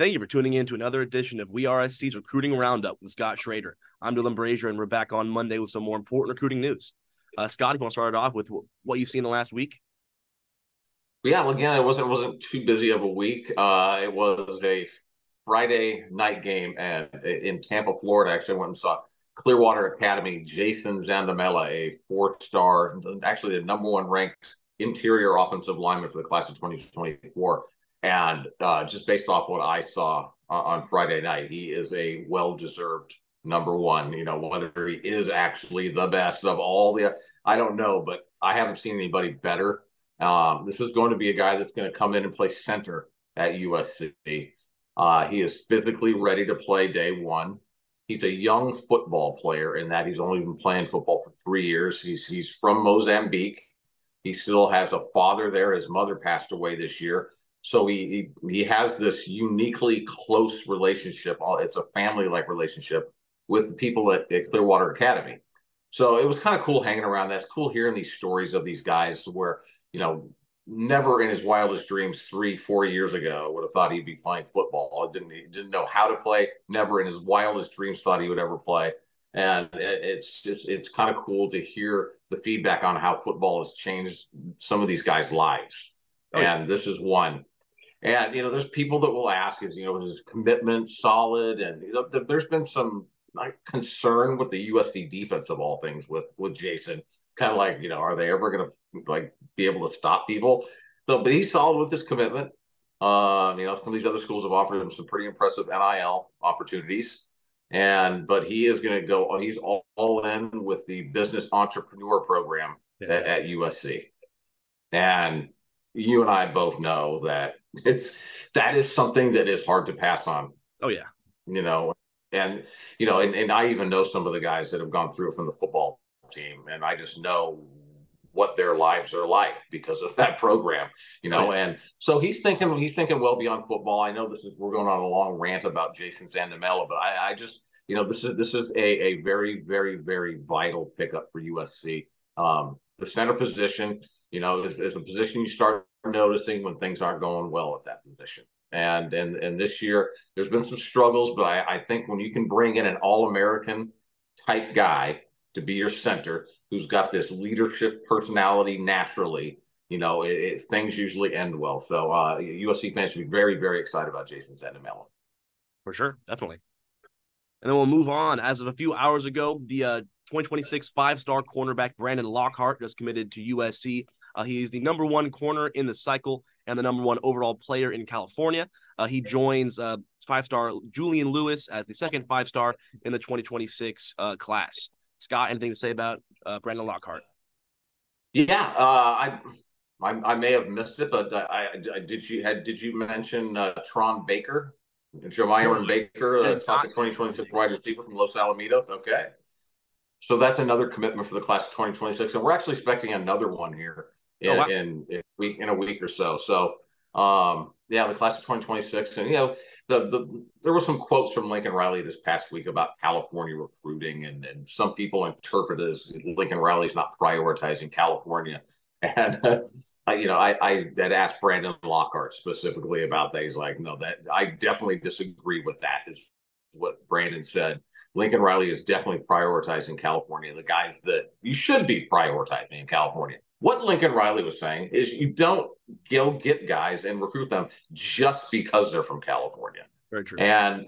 Thank you for tuning in to another edition of WeAreSC's Recruiting Roundup with Scott Schrader. I'm Dylan Brashier, and we're back on Monday with some more important recruiting news. Scott, if you want to start it off with what you've seen in the last week? Yeah, well, again, it wasn't too busy of a week. It was a Friday night game in Tampa, Florida. I actually went and saw Clearwater Academy, Jason Zandamela, a four-star, actually the number one ranked interior offensive lineman for the class of 2024. And just based off what I saw on Friday night, he is a well-deserved number one. You know, whether he is actually the best of all the, I don't know, but I haven't seen anybody better. This is going to be a guy that's going to come in and play center at USC. He is physically ready to play day one. He's a young football player in that he's only been playing football for 3 years. He's from Mozambique. He still has a father there. His mother passed away this year. So he has this uniquely close relationship. It's a family-like relationship with the people at Clearwater Academy. So it was kind of cool hanging around. That's cool hearing these stories of these guys where, you know, never in his wildest dreams 3-4 years ago would have thought he'd be playing football. He didn't know how to play. Never in his wildest dreams thought he would ever play. And it's kind of cool to hear the feedback on how football has changed some of these guys' lives. Oh, yeah. And this is one. And, you know, there's people that will ask, is his commitment solid? And, there's been some concern with the USC defense of all things with Jason. It's kind of like, are they ever going to be able to stop people? So, but he's solid with his commitment. Some of these other schools have offered him some pretty impressive NIL opportunities. But he is going to go, he's all in with the business entrepreneur program at USC. And you and I both know that that is something that is hard to pass on. Oh, yeah. And I even know some of the guys that have gone through it from the football team, and I just know what their lives are like because of that program, And so he's thinking well beyond football. I know we're going on a long rant about Jason Zandamela, but I just, this is a very, very, very vital pickup for USC. The center position, is a position you start noticing when things aren't going well at that position. And this year, there's been some struggles, but I think when you can bring in an All-American type guy to be your center, who's got this leadership personality naturally, things usually end well. So USC fans should be very, very excited about Jason Zandamela. For sure, definitely. And then we'll move on. As of a few hours ago, the 2026 five-star cornerback Brandon Lockhart just committed to USC. He is the number one corner in the cycle and the number one overall player in California. He joins five-star Julian Lewis as the second five-star in the 2026 class. Scott, anything to say about Brandon Lockhart? Yeah, I may have missed it, but did you mention Tron Baker? Jeremiah Baker, class of 2026 wide receiver from Los Alamitos. Okay. So that's another commitment for the class of 2026. And we're actually expecting another one here in a week or so. So, the class of 2026. And, there were some quotes from Lincoln Riley this past week about California recruiting. And some people interpret it as Lincoln Riley's not prioritizing California. And, I had asked Brandon Lockhart specifically about that. He's like, no, that I definitely disagree with that, is what Brandon said. Lincoln Riley is definitely prioritizing California, the guys that you should be prioritizing in California. What Lincoln Riley was saying is you don't go get guys and recruit them just because they're from California. Very true. And,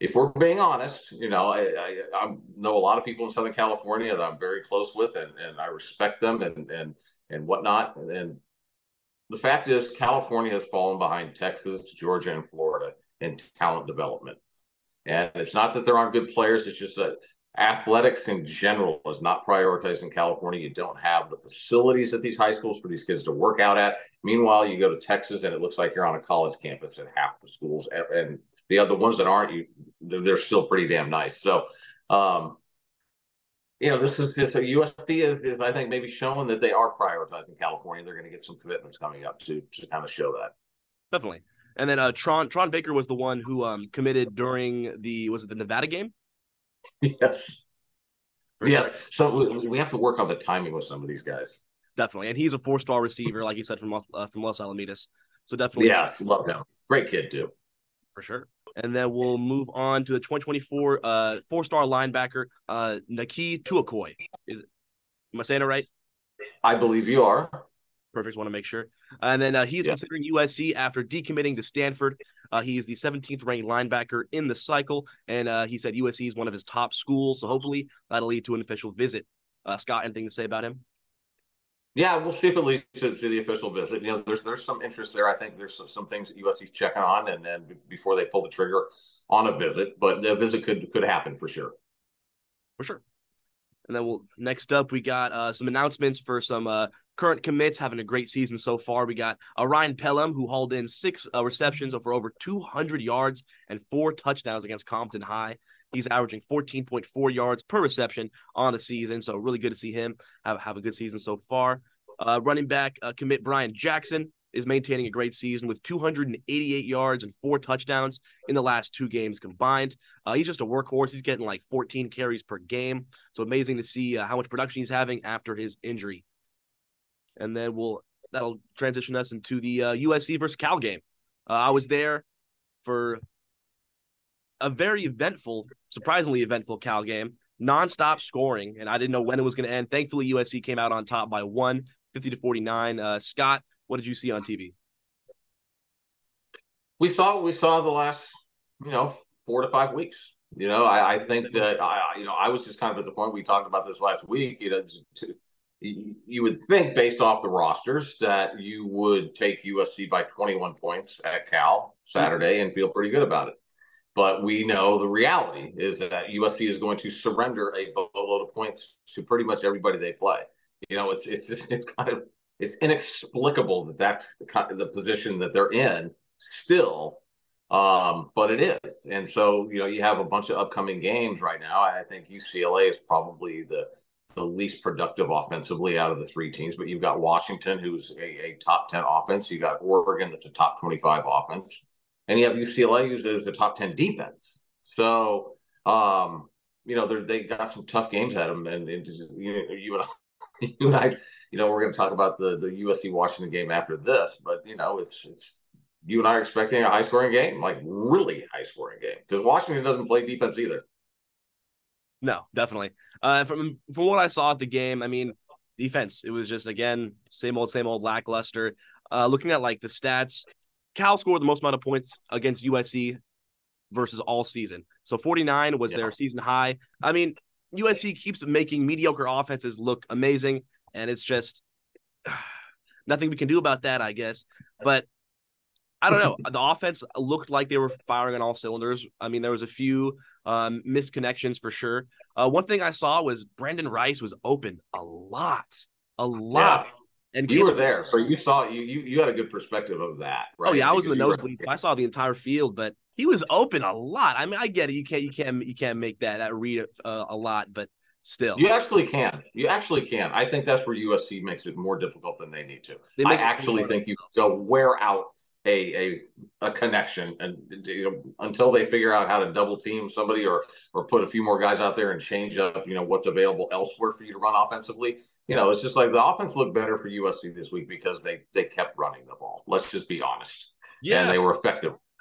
if we're being honest, I know a lot of people in Southern California that I'm very close with, and I respect them and whatnot. And the fact is, California has fallen behind Texas, Georgia, and Florida in talent development. And it's not that there aren't good players. It's just that athletics in general is not prioritized in California. You don't have the facilities at these high schools for these kids to work out at. Meanwhile, you go to Texas and it looks like you're on a college campus at half the schools. And the other ones that aren't, they're still pretty damn nice. So, this is USC is I think maybe showing that they are prioritizing California. They're going to get some commitments coming up to kind of show that. Definitely. And then Tron Baker was the one who committed during the Nevada game? Yes. Yes. So we have to work on the timing with some of these guys. Definitely. And he's a four-star receiver, like you said, from Los Alamitos. So definitely. Yes, love him. Great kid, too. For sure. And then we'll move on to the 2024 four-star linebacker, Naki Tuakoi. Am I saying it right? I believe you are. Perfect. Want to make sure. And then he's considering USC after decommitting to Stanford. He is the 17th ranked linebacker in the cycle, and he said USC is one of his top schools. So hopefully that'll lead to an official visit. Scott, anything to say about him? Yeah, we'll see if it leads to the official visit. There's some interest there. I think there's some things that USC's checking on, and then before they pull the trigger on a visit, but a visit could happen for sure. For sure. And then next up, we got some announcements for some current commits having a great season so far. We got Ryan Pellum, who hauled in 6 receptions for over 200 yards and 4 touchdowns against Compton High. He's averaging 14.4 yards per reception on the season, so really good to see him have a good season so far. Running back commit Bryan Jackson is maintaining a great season with 288 yards and 4 touchdowns in the last 2 games combined. He's just a workhorse. He's getting like 14 carries per game, so amazing to see how much production he's having after his injury. And then that'll transition us into the USC versus Cal game. I was there for a very surprisingly eventful Cal game, nonstop scoring, and I didn't know when it was going to end. Thankfully, USC came out on top by 1, 50-49. Scott, what did you see on TV? We saw the last 4 to 5 weeks. I think that I was just kind of at the point we talked about this last week. You would think based off the rosters that you would take USC by 21 points at Cal Saturday and feel pretty good about it. But we know the reality is that USC is going to surrender a boatload of points to pretty much everybody they play. It's inexplicable that that's the position that they're in still, but it is. And so you have a bunch of upcoming games right now. I think UCLA is probably the least productive offensively out of the 3 teams, but you've got Washington, who's a top 10 offense. You got Oregon, that's a top 25 offense. And you have UCLA, who's the top 10 defense. So, they got some tough games at them. And you and I, we're going to talk about the USC Washington game after this. But, it's you and I are expecting a high scoring game, like really high scoring game, because Washington doesn't play defense either. No, definitely. From what I saw at the game, I mean, defense, it was just, again, same old lackluster. Looking at like the stats, Cal scored the most amount of points against USC versus all season. So 49 was their season high. I mean, USC keeps making mediocre offenses look amazing, and it's just nothing we can do about that, I guess. But I don't know. The offense looked like they were firing on all cylinders. I mean, there was a few missed connections for sure. One thing I saw was Brandon Rice was open a lot. Yeah. And you were there, so you saw you had a good perspective of that, right? Oh yeah, I was in the nosebleed, so I saw the entire field, but he was open a lot. I mean, I get it. You can't make that read a lot, but still, you actually can. I think that's where USC makes it more difficult than they need to. I actually think you go wear out a connection, and until they figure out how to double team somebody or put a few more guys out there and change up what's available elsewhere for you to run offensively. It's just like the offense looked better for USC this week because they kept running the ball. Let's just be honest. Yeah, and they were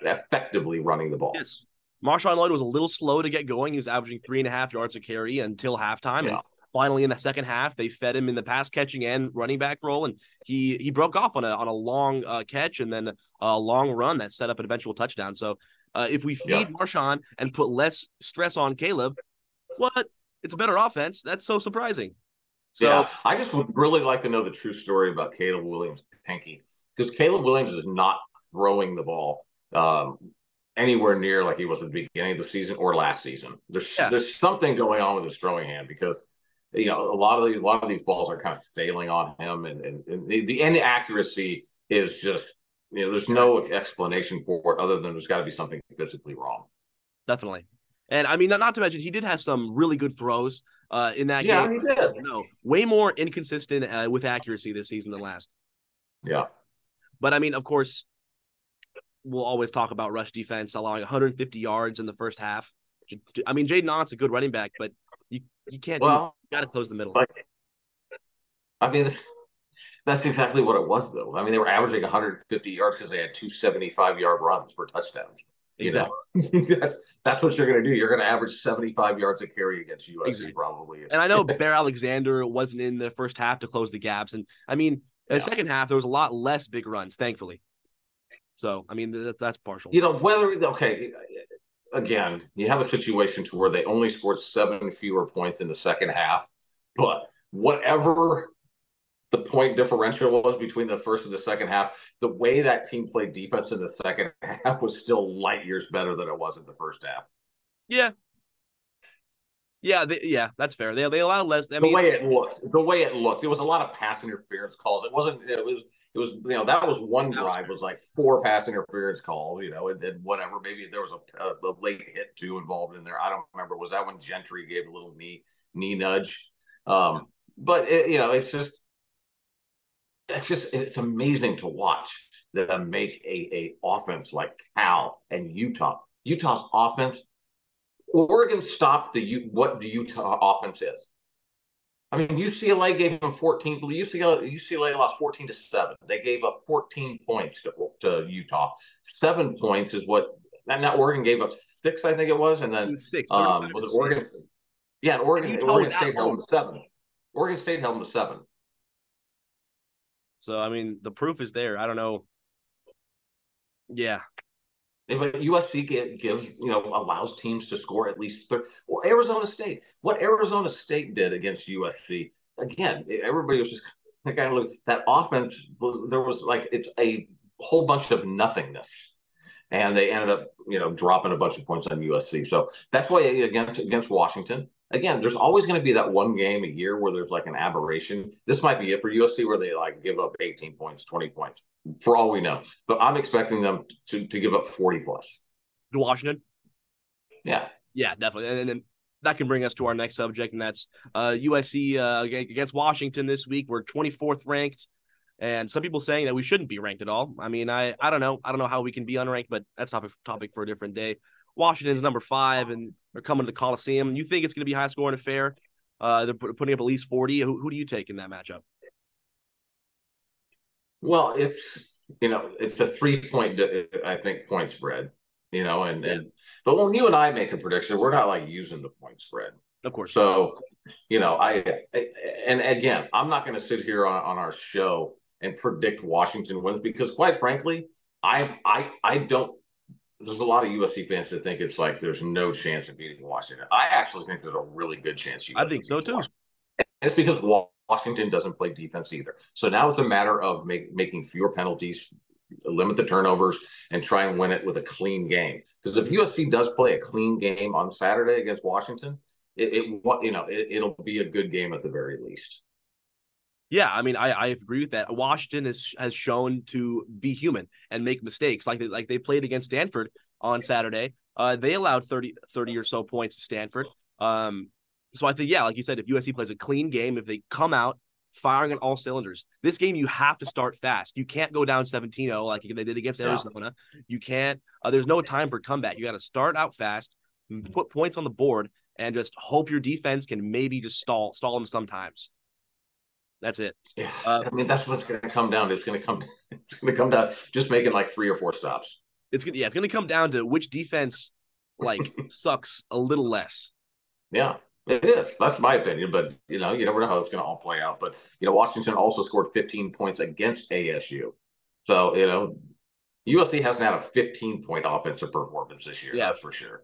effectively running the ball. Yes, Marshawn Lloyd was a little slow to get going. He was averaging 3.5 yards a carry until halftime, and finally in the second half, they fed him in the pass catching and running back role, and he broke off on a long catch and then a long run that set up an eventual touchdown. So if we feed Marshawn and put less stress on Caleb, it's a better offense. That's so surprising. So I just would really like to know the true story about Caleb Williams' pinky, because Caleb Williams is not throwing the ball anywhere near like he was at the beginning of the season or last season. There's something going on with his throwing hand, because a lot of these balls are kind of failing on him, and the inaccuracy is just there's no explanation for it other than there's got to be something physically wrong. Definitely. And I mean, not to mention, he did have some really good throws in that game. Yeah, he did. No, way more inconsistent with accuracy this season than last. Yeah. But I mean, of course, we'll always talk about rush defense, allowing 150 yards in the first half. I mean, Jaden Ott's a good running back, but you can't do it. You got to close the middle. That's exactly what it was, though. I mean, they were averaging 150 yards because they had 275-yard runs for touchdowns. Exactly. That's what you're going to do. You're going to average 75 yards a carry against USC, exactly. Probably. And I know Bear Alexander wasn't in the first half to close the gaps. And I mean, in the second half, there was a lot less big runs, thankfully. So, I mean, that's partial. Again, you have a situation to where they only scored 7 fewer points in the second half, but whatever the point differential was between the first and the second half, the way that team played defense in the second half was still light years better than it was in the first half. Yeah. Yeah, that's fair. They allowed less. The way it looked, it was a lot of pass interference calls. It was that was one drive was like 4 pass interference calls, and whatever. Maybe there was a late hit too involved in there. I don't remember. Was that when Gentry gave a little knee nudge? But it's amazing to watch them make a offense like Cal and Utah. Utah's offense. Oregon stopped what the Utah offense is. I mean, UCLA gave them 14. UCLA lost 14-7. They gave up 14 points to Utah. 7 points is what. Now Oregon gave up 6, I think it was, and then it was 6. Was it Oregon? Yeah, Oregon State held them to 7. Oregon State held them to 7. So I mean, the proof is there. I don't know. Yeah. But USC allows teams to score at least 30. Well, Arizona State. What Arizona State did against USC, again, everybody was just that offense. There was it's a whole bunch of nothingness, and they ended up dropping a bunch of points on USC. So that's why against Washington. Again, there's always going to be that one game a year where there's an aberration. This might be it for USC where they give up 18 points, 20 points, for all we know. But I'm expecting them to give up 40 plus. To Washington? Yeah. Yeah, definitely. And then that can bring us to our next subject, and that's USC against Washington this week. We're 24th ranked, and some people saying that we shouldn't be ranked at all. I mean, I don't know. I don't know how we can be unranked, but that's a topic for a different day. Washington's number 5, and they're coming to the Coliseum. You think it's going to be high scoring affair? They're putting up at least 40. Who do you take in that matchup? Well, it's a 3-point, I think, point spread. But when you and I make a prediction, we're not using the point spread, of course. So, and again, I'm not going to sit here on our show and predict Washington wins because, quite frankly, I don't. There's a lot of USC fans that think it's there's no chance of beating Washington. I actually think there's a really good chance. I think so too. And it's because Washington doesn't play defense either. So now it's a matter of making fewer penalties, limit the turnovers, and try and win it with a clean game. Because if USC does play a clean game on Saturday against Washington, it'll be a good game at the very least. Yeah, I mean, I agree with that. Washington has shown to be human and make mistakes. Like they played against Stanford on Saturday. They allowed 30 or so points to Stanford. So I think, yeah, like you said, if USC plays a clean game, if they come out firing on all cylinders, this game you have to start fast. You can't go down 17-0 like they did against Arizona. You can't. There's no time for comeback. You got to start out fast, put points on the board, and just hope your defense can maybe just stall them sometimes. That's it. Yeah, I mean, that's what's going to come down to. It's going to come down just making 3 or 4 stops. It's going to come down to which defense sucks a little less. Yeah, it is. That's my opinion, but you never know how it's going to all play out. But Washington also scored 15 points against ASU, so USC hasn't had a 15-point offensive performance this year. Yeah. That's for sure.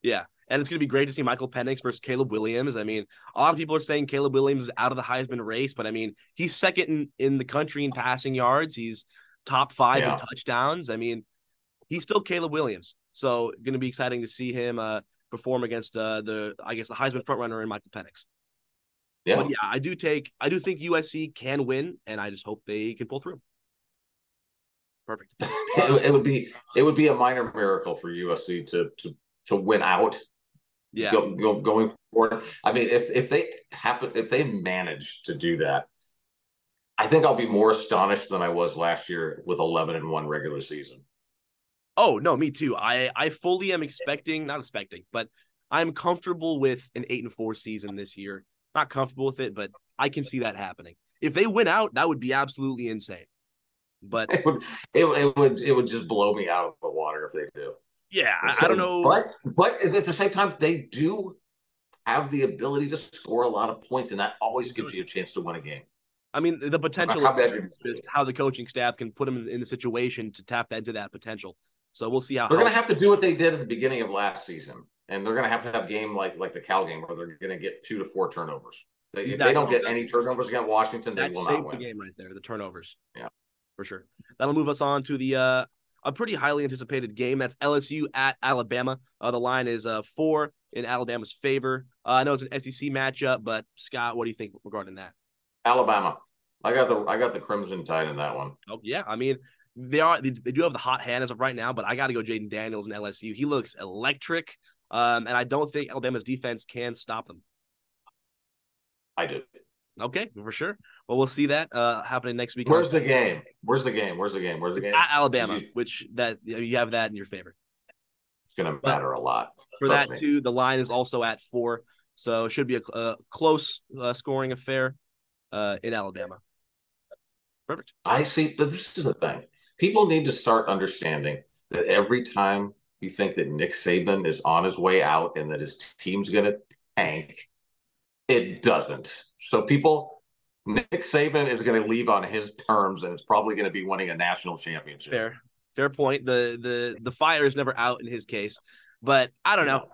Yeah. And it's going to be great to see Michael Penix versus Caleb Williams. I mean, a lot of people are saying Caleb Williams is out of the Heisman race, but I mean, he's second in the country in passing yards. He's top 5 in touchdowns. I mean, he's still Caleb Williams. So going to be exciting to see him perform against the Heisman frontrunner in Michael Penix. Yeah. But yeah, I do think USC can win, and I just hope they can pull through. Perfect. It would be a minor miracle for USC to win out. Yeah, going forward. I mean, if they manage to do that, I think I'll be more astonished than I was last year with 11-1 regular season. Oh no, me too. I fully am not expecting, but I'm comfortable with an 8-4 season this year. Not comfortable with it, but I can see that happening. If they win out, that would be absolutely insane. But it would just blow me out of the water if they do. Yeah, I don't know. But at the same time, they do have the ability to score a lot of points, and that always gives you a chance to win a game. I mean, the potential How bad is just how the coaching staff can put them in the situation to tap into that potential. So we'll see how they're going to have to do what they did at the beginning of last season, and they're going to have game like the Cal game where they're going to get 2 to 4 turnovers. If they don't get any turnovers against Washington, they will not win. The game right there, the turnovers. Yeah, for sure. That'll move us on to the a pretty highly anticipated game. That's LSU at Alabama. The line is 4 in Alabama's favor. I know it's an SEC matchup, but Scott, what do you think regarding that? Alabama. I got the Crimson Tide in that one. Oh yeah, I mean they do have the hot hand as of right now, but I got to go Jaden Daniels and LSU. He looks electric, and I don't think Alabama's defense can stop them. I do. Okay, for sure. Well, we'll see that happening next week. Where's the game? At Alabama, which that you have that in your favor. It's going to matter a lot. For that too, the line is also at 4, so it should be a close scoring affair in Alabama. Perfect. I see, but this is the thing. People need to start understanding that every time you think that Nick Saban is on his way out and that his team's going to tank, it doesn't. So Nick Saban is going to leave on his terms, and it's probably going to be winning a national championship. Fair point. The fire is never out in his case, but I don't know.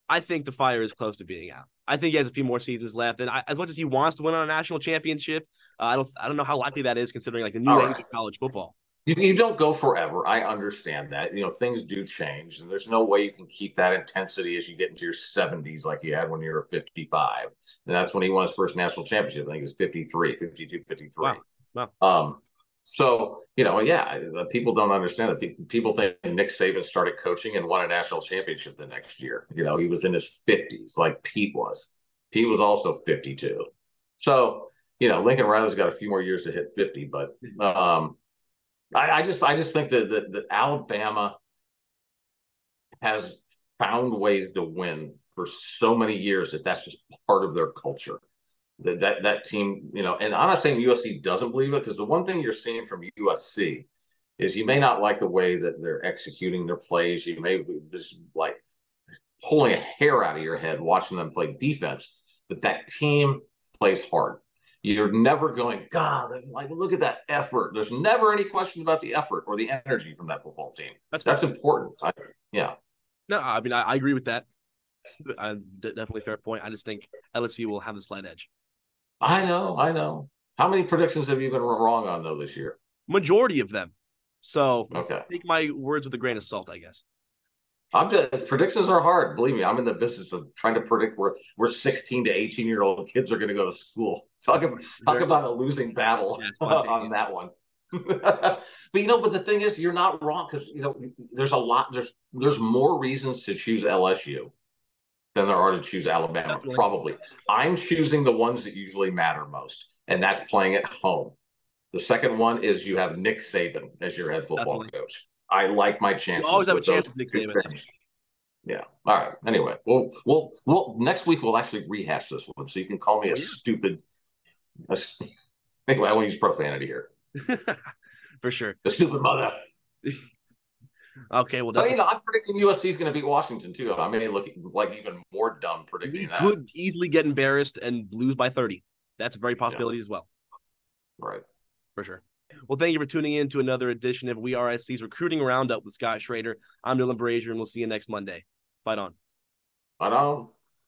I think the fire is close to being out. I think he has a few more seasons left, and as much as he wants to win on a national championship, I don't know how likely that is considering like the new age of college football. You don't go forever. I understand that. Things do change, and there's no way you can keep that intensity as you get into your 70s like you had when you were 55. And that's when he won his first national championship. I think it was 53, 52, 53. Wow. So, people don't understand that. People think Nick Saban started coaching and won a national championship the next year. He was in his 50s like Pete was. Pete was also 52. So, Lincoln Riley's got a few more years to hit 50, but I just think that Alabama has found ways to win for so many years that's just part of their culture. That team, and I'm not saying USC doesn't believe it, because the one thing you're seeing from USC is you may not like the way that they're executing their plays. You may be just like pulling a hair out of your head watching them play defense, but that team plays hard. You're never going, God, like, look at that effort. There's never any question about the effort or the energy from that football team. That's important. Yeah. No, I mean, I agree with that. Definitely fair point. I just think LSU will have the slight edge. I know. How many predictions have you been wrong on, though, this year? Majority of them. So okay, take my words with a grain of salt, I guess. Predictions are hard. Believe me, I'm in the business of trying to predict where 16 to 18-year-old kids are going to go to school. Talk about a losing battle on that one. But the thing is, you're not wrong, because there's more reasons to choose LSU than there are to choose Alabama. Definitely. Probably. I'm choosing the ones that usually matter most, and that's playing at home. The second one is you have Nick Saban as your head football coach. I like my chances. You always have a chance with Nick Saban. Yeah. All right. Anyway, we'll next week we'll actually rehash this one, so you can call me stupid. Anyway, I won't use profanity here. For sure. The stupid mother. Okay, well, but I'm predicting USC is going to beat Washington too. I may look like even more dumb predicting that. Could easily get embarrassed and lose by 30. That's a very possibility as well. Right. For sure. Well, thank you for tuning in to another edition of WeAreSC's Recruiting Roundup with Scott Schrader. I'm Dylan Brashier, and we'll see you next Monday. Fight on. Fight on.